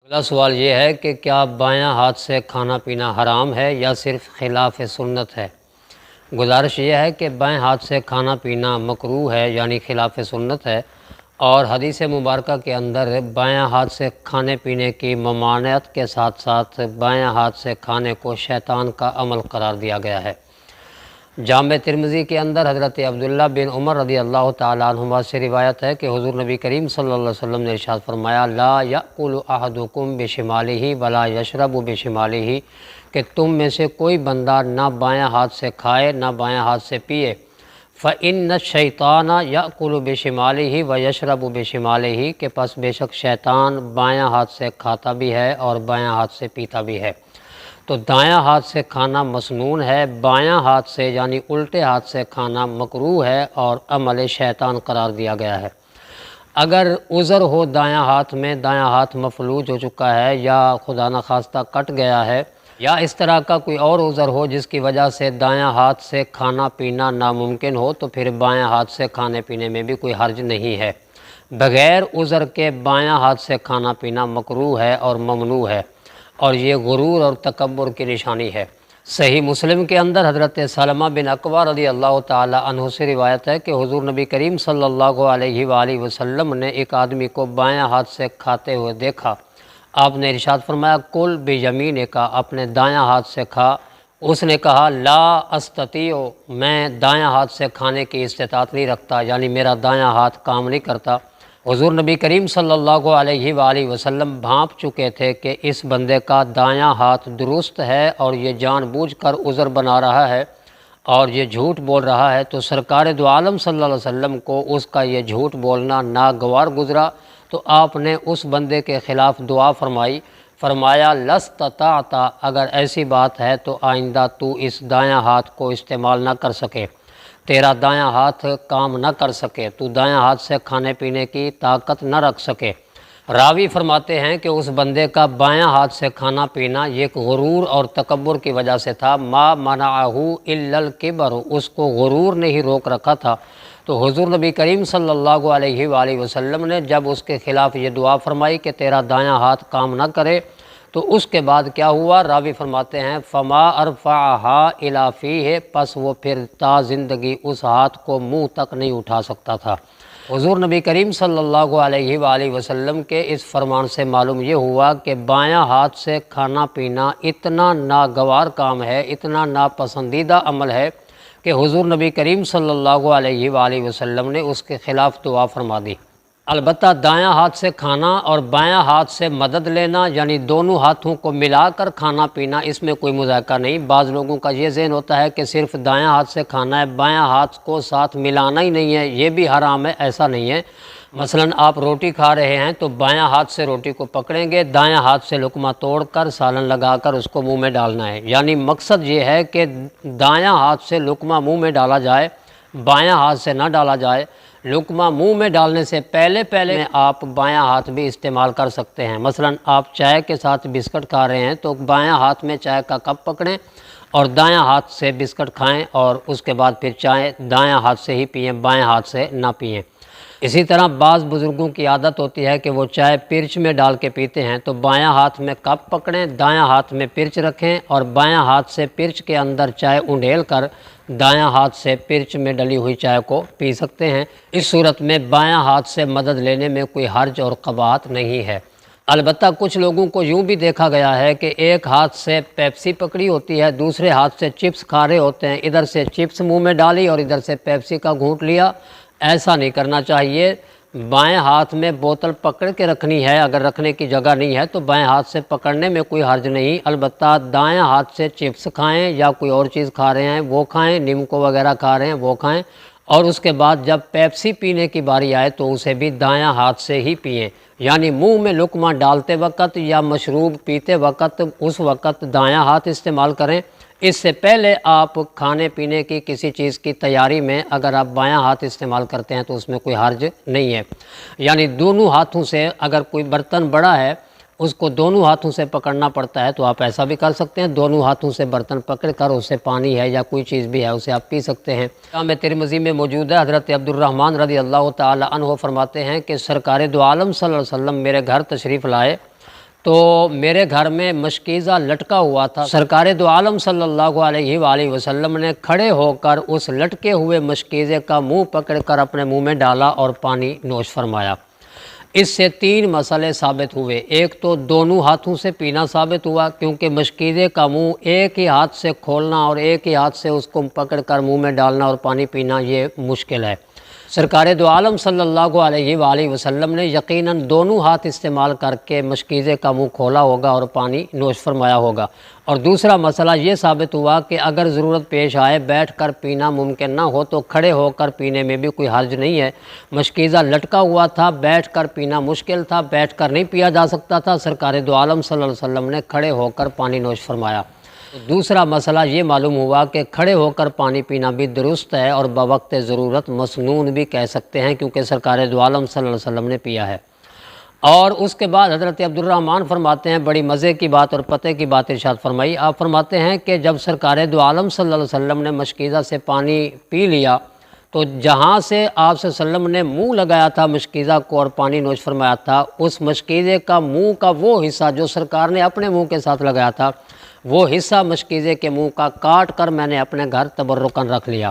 اگلا سوال یہ ہے کہ کیا بایاں ہاتھ سے کھانا پینا حرام ہے یا صرف خلاف سنت ہے؟ گزارش یہ ہے کہ بائیں ہاتھ سے کھانا پینا مکروہ ہے یعنی خلاف سنت ہے، اور حدیث مبارکہ کے اندر بایاں ہاتھ سے کھانے پینے کی ممانعت کے ساتھ ساتھ بایاں ہاتھ سے کھانے کو شیطان کا عمل قرار دیا گیا ہے۔ جامع ترمذی کے اندر حضرت عبداللہ بن عمر رضی اللہ تعالیٰ عنہما سے روایت ہے کہ حضور نبی کریم صلی اللہ علیہ وسلم نے ارشاد فرمایا، لا یأکل احدکم بشمالہ ولا یشرب بشمالہ، کہ تم میں سے کوئی بندہ نہ بایاں ہاتھ سے کھائے نہ بایاں ہاتھ سے پیے۔ فإن الشیطان یأکل بشمالہ ویشرب بشمالہ، کہ پس بے شک شیطان بایاں ہاتھ سے کھاتا بھی ہے اور بایاں ہاتھ سے پیتا بھی ہے۔ تو دایاں ہاتھ سے کھانا مسنون ہے، بایاں ہاتھ سے یعنی الٹے ہاتھ سے کھانا مکروہ ہے اور عمل شیطان قرار دیا گیا ہے۔ اگر عذر ہو دایاں ہاتھ میں، دایاں ہاتھ مفلوج ہو چکا ہے یا خدا نخواستہ کٹ گیا ہے، یا اس طرح کا کوئی اور عذر ہو جس کی وجہ سے دایاں ہاتھ سے کھانا پینا ناممکن ہو، تو پھر بایاں ہاتھ سے کھانے پینے میں بھی کوئی حرج نہیں ہے۔ بغیر عذر کے بایاں ہاتھ سے کھانا پینا مکروہ ہے اور ممنوع ہے، اور یہ غرور اور تکبر کی نشانی ہے۔ صحیح مسلم کے اندر حضرت سلمہ بن اکوع رضی اللہ تعالی عنہ سے روایت ہے کہ حضور نبی کریم صلی اللہ علیہ وآلہ وسلم نے ایک آدمی کو بایاں ہاتھ سے کھاتے ہوئے دیکھا۔ آپ نے ارشاد فرمایا، کل بیمینک، اپنے دایاں ہاتھ سے کھا۔ اس نے کہا، لا استطیع، میں دایاں ہاتھ سے کھانے کی استطاعت نہیں رکھتا، یعنی میرا دایاں ہاتھ کام نہیں کرتا۔ حضور نبی کریم صلی اللہ علیہ وآلہ وسلم بھانپ چکے تھے کہ اس بندے کا دایاں ہاتھ درست ہے اور یہ جان بوجھ کر عذر بنا رہا ہے اور یہ جھوٹ بول رہا ہے، تو سرکار دو عالم صلی اللہ علیہ وسلم کو اس کا یہ جھوٹ بولنا ناگوار گزرا، تو آپ نے اس بندے کے خلاف دعا فرمائی، فرمایا، لستطعت، اگر ایسی بات ہے تو آئندہ تو اس دایاں ہاتھ کو استعمال نہ کر سکے، تیرا دایاں ہاتھ کام نہ کر سکے، تو دایاں ہاتھ سے کھانے پینے کی طاقت نہ رکھ سکے۔ راوی فرماتے ہیں کہ اس بندے کا بایاں ہاتھ سے کھانا پینا یہ غرور اور تکبر کی وجہ سے تھا، ما منعہ الا الکبر، اس کو غرور نے ہی روک رکھا تھا۔ تو حضور نبی کریم صلی اللہ علیہ وآلہ وسلم نے جب اس کے خلاف یہ دعا فرمائی کہ تیرا دایاں ہاتھ کام نہ کرے، تو اس کے بعد کیا ہوا؟ راوی فرماتے ہیں، فما ارفعہا الی فیہ، پس وہ پھر تا زندگی اس ہاتھ کو منہ تک نہیں اٹھا سکتا تھا۔ حضور نبی کریم صلی اللہ علیہ وآلہ وسلم کے اس فرمان سے معلوم یہ ہوا کہ بایاں ہاتھ سے کھانا پینا اتنا ناگوار کام ہے، اتنا ناپسندیدہ عمل ہے کہ حضور نبی کریم صلی اللہ علیہ وآلہ وسلم نے اس کے خلاف دعا فرما دی۔ البتہ دایاں ہاتھ سے کھانا اور بایاں ہاتھ سے مدد لینا، یعنی دونوں ہاتھوں کو ملا کر کھانا پینا، اس میں کوئی مذائقہ نہیں۔ بعض لوگوں کا یہ ذہن ہوتا ہے کہ صرف دایاں ہاتھ سے کھانا ہے، بایاں ہاتھ کو ساتھ ملانا ہی نہیں ہے، یہ بھی حرام ہے۔ ایسا نہیں ہے۔ مثلاً آپ روٹی کھا رہے ہیں تو بایاں ہاتھ سے روٹی کو پکڑیں گے، دایاں ہاتھ سے لقمہ توڑ کر سالن لگا کر اس کو منہ میں ڈالنا ہے، یعنی مقصد یہ ہے کہ دایاں ہاتھ سے لقمہ منہ میں ڈالا جائے، بایاں ہاتھ سے نہ ڈالا جائے۔ لقمہ منہ میں ڈالنے سے پہلے آپ بایاں ہاتھ بھی استعمال کر سکتے ہیں۔ مثلاً آپ چائے کے ساتھ بسکٹ کھا رہے ہیں تو بایاں ہاتھ میں چائے کا کپ پکڑیں اور دایاں ہاتھ سے بسکٹ کھائیں، اور اس کے بعد پھر چائے دایاں ہاتھ سے ہی پئیں، بایاں ہاتھ سے نہ پئیں۔ اسی طرح بعض بزرگوں کی عادت ہوتی ہے کہ وہ چائے پرچ میں ڈال کے پیتے ہیں، تو بایاں ہاتھ میں کپ پکڑیں، دایاں ہاتھ میں پرچ رکھیں اور بایاں ہاتھ سے پرچ کے اندر چائے انڈیل کر دایاں ہاتھ سے پرچ میں ڈلی ہوئی چائے کو پی سکتے ہیں۔ اس صورت میں بایاں ہاتھ سے مدد لینے میں کوئی حرج اور قباحت نہیں ہے۔ البتہ کچھ لوگوں کو یوں بھی دیکھا گیا ہے کہ ایک ہاتھ سے پیپسی پکڑی ہوتی ہے، دوسرے ہاتھ سے چپس کھا رہے ہوتے ہیں، ادھر سے چپس منہ میں ڈالی اور ادھر سے پیپسی کا گھونٹ لیا۔ ایسا نہیں کرنا چاہیے۔ بائیں ہاتھ میں بوتل پکڑ کے رکھنی ہے، اگر رکھنے کی جگہ نہیں ہے تو بائیں ہاتھ سے پکڑنے میں کوئی حرج نہیں۔ البتہ دائیں ہاتھ سے چپس کھائیں یا کوئی اور چیز کھا رہے ہیں وہ کھائیں، نیمکو وغیرہ کھا رہے ہیں وہ کھائیں، اور اس کے بعد جب پیپسی پینے کی باری آئے تو اسے بھی دایاں ہاتھ سے ہی پئیں، یعنی منہ میں لقمہ ڈالتے وقت یا مشروب پیتے وقت اس وقت دایاں ہاتھ استعمال کریں۔ اس سے پہلے آپ کھانے پینے کی کسی چیز کی تیاری میں اگر آپ بایاں ہاتھ استعمال کرتے ہیں تو اس میں کوئی حرج نہیں ہے۔ یعنی دونوں ہاتھوں سے اگر کوئی برتن بڑا ہے اس کو دونوں ہاتھوں سے پکڑنا پڑتا ہے تو آپ ایسا بھی کر سکتے ہیں، دونوں ہاتھوں سے برتن پکڑ کر اس سے پانی ہے یا کوئی چیز بھی ہے اسے آپ پی سکتے ہیں۔ جامع ترمذی میں موجود ہے، حضرت عبد الرحمن رضی اللہ تعالی عنہ فرماتے ہیں کہ سرکار دو عالم صلی اللہ علیہ وسلم میرے گھر تشریف لائے تو میرے گھر میں مشکیزہ لٹکا ہوا تھا۔ سرکار دو عالم صلی اللہ علیہ وآلہ وسلم نے کھڑے ہو کر اس لٹکے ہوئے مشکیزے کا منہ پکڑ کر اپنے منہ میں ڈالا اور پانی نوش فرمایا۔ اس سے 3 مسئلے ثابت ہوئے۔ ایک تو دونوں ہاتھوں سے پینا ثابت ہوا، کیونکہ مشکیزے کا منہ ایک ہی ہاتھ سے کھولنا اور ایک ہی ہاتھ سے اس کو پکڑ کر منہ میں ڈالنا اور پانی پینا یہ مشکل ہے۔ سرکار دو عالم صلی اللہ علیہ وآلہ وسلم نے یقیناً دونوں ہاتھ استعمال کر کے مشکیزے کا منہ کھولا ہوگا اور پانی نوش فرمایا ہوگا۔ اور دوسرا مسئلہ یہ ثابت ہوا کہ اگر ضرورت پیش آئے بیٹھ کر پینا ممکن نہ ہو تو کھڑے ہو کر پینے میں بھی کوئی حرج نہیں ہے۔ مشکیزہ لٹکا ہوا تھا، بیٹھ کر پینا مشکل تھا، بیٹھ کر نہیں پیا جا سکتا تھا، سرکار دو عالم صلی اللہ علیہ وسلم نے کھڑے ہو کر پانی نوش فرمایا۔ دوسرا مسئلہ یہ معلوم ہوا کہ کھڑے ہو کر پانی پینا بھی درست ہے اور بوقت ضرورت مسنون بھی کہہ سکتے ہیں، کیونکہ سرکار دو عالم صلی اللہ علیہ وسلم نے پیا ہے۔ اور اس کے بعد حضرت عبدالرحمن فرماتے ہیں، بڑی مزے کی بات اور پتہ کی بات ارشاد فرمائی۔ آپ فرماتے ہیں کہ جب سرکار دو عالم صلی اللہ علیہ وسلم نے مشکیزہ سے پانی پی لیا تو جہاں سے آپ صلی اللہ علیہ وسلم نے منہ لگایا تھا مشکیزہ کو اور پانی نوش فرمایا تھا، اس مشکیزے کا منہ کا وہ حصہ جو سرکار نے اپنے منہ کے ساتھ لگایا تھا، وہ حصہ مشکیزے کے منہ کا کاٹ کر میں نے اپنے گھر تبرکاً رکھ لیا۔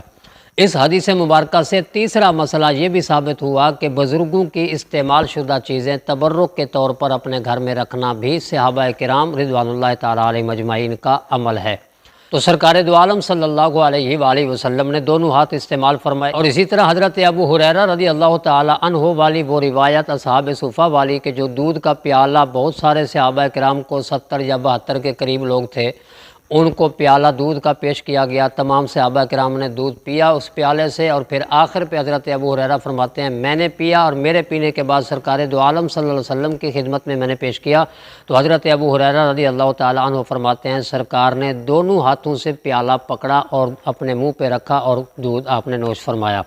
اس حدیث مبارکہ سے تیسرا مسئلہ یہ بھی ثابت ہوا کہ بزرگوں کی استعمال شدہ چیزیں تبرک کے طور پر اپنے گھر میں رکھنا بھی صحابہ کرام رضوان اللہ تعالیٰ علیہ مجمعین کا عمل ہے۔ تو سرکار دو عالم صلی اللہ علیہ وآلہ وسلم نے دونوں ہاتھ استعمال فرمائے۔ اور اسی طرح حضرت ابو ہریرہ رضی اللہ تعالیٰ عنہ والی وہ روایت اصحاب صفہ والی کہ جو دودھ کا پیالہ بہت سارے صحابہ کرام کو 70 یا 72 کے قریب لوگ تھے، ان کو پیالہ دودھ کا پیش کیا گیا، تمام صحابہ کرام نے دودھ پیا اس پیالے سے، اور پھر آخر پہ حضرت ابو ہریرہ فرماتے ہیں میں نے پیا اور میرے پینے کے بعد سرکار دو عالم صلی اللہ علیہ وسلم کی خدمت میں نے پیش کیا۔ تو حضرت ابو ہریرہ رضی اللہ تعالیٰ عنہ فرماتے ہیں سرکار نے دونوں ہاتھوں سے پیالہ پکڑا اور اپنے منہ پہ رکھا اور دودھ آپ نے نوش فرمایا۔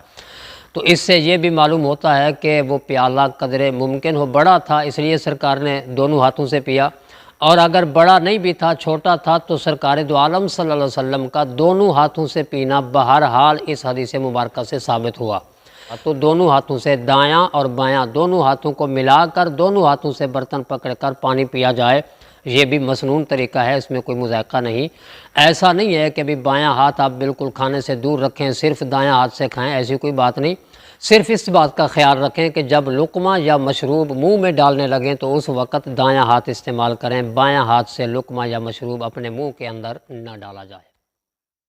تو اس سے یہ بھی معلوم ہوتا ہے کہ وہ پیالہ قدر ممکن ہو بڑا تھا، اس لیے سرکار نے دونوں ہاتھوں سے پیا، اور اگر بڑا نہیں بھی تھا، چھوٹا تھا، تو سرکار دو عالم صلی اللہ علیہ وسلم کا دونوں ہاتھوں سے پینا بہرحال اس حدیث مبارکہ سے ثابت ہوا۔ تو دونوں ہاتھوں سے دایاں اور بایاں دونوں ہاتھوں کو ملا کر دونوں ہاتھوں سے برتن پکڑ کر پانی پیا جائے، یہ بھی مسنون طریقہ ہے، اس میں کوئی مذائقہ نہیں۔ ایسا نہیں ہے کہ بھی بایاں ہاتھ آپ بالکل کھانے سے دور رکھیں، صرف دایاں ہاتھ سے کھائیں، ایسی کوئی بات نہیں۔ صرف اس بات کا خیال رکھیں کہ جب لقمہ یا مشروب منہ میں ڈالنے لگیں تو اس وقت دایاں ہاتھ استعمال کریں، بایاں ہاتھ سے لقمہ یا مشروب اپنے منہ کے اندر نہ ڈالا جائے۔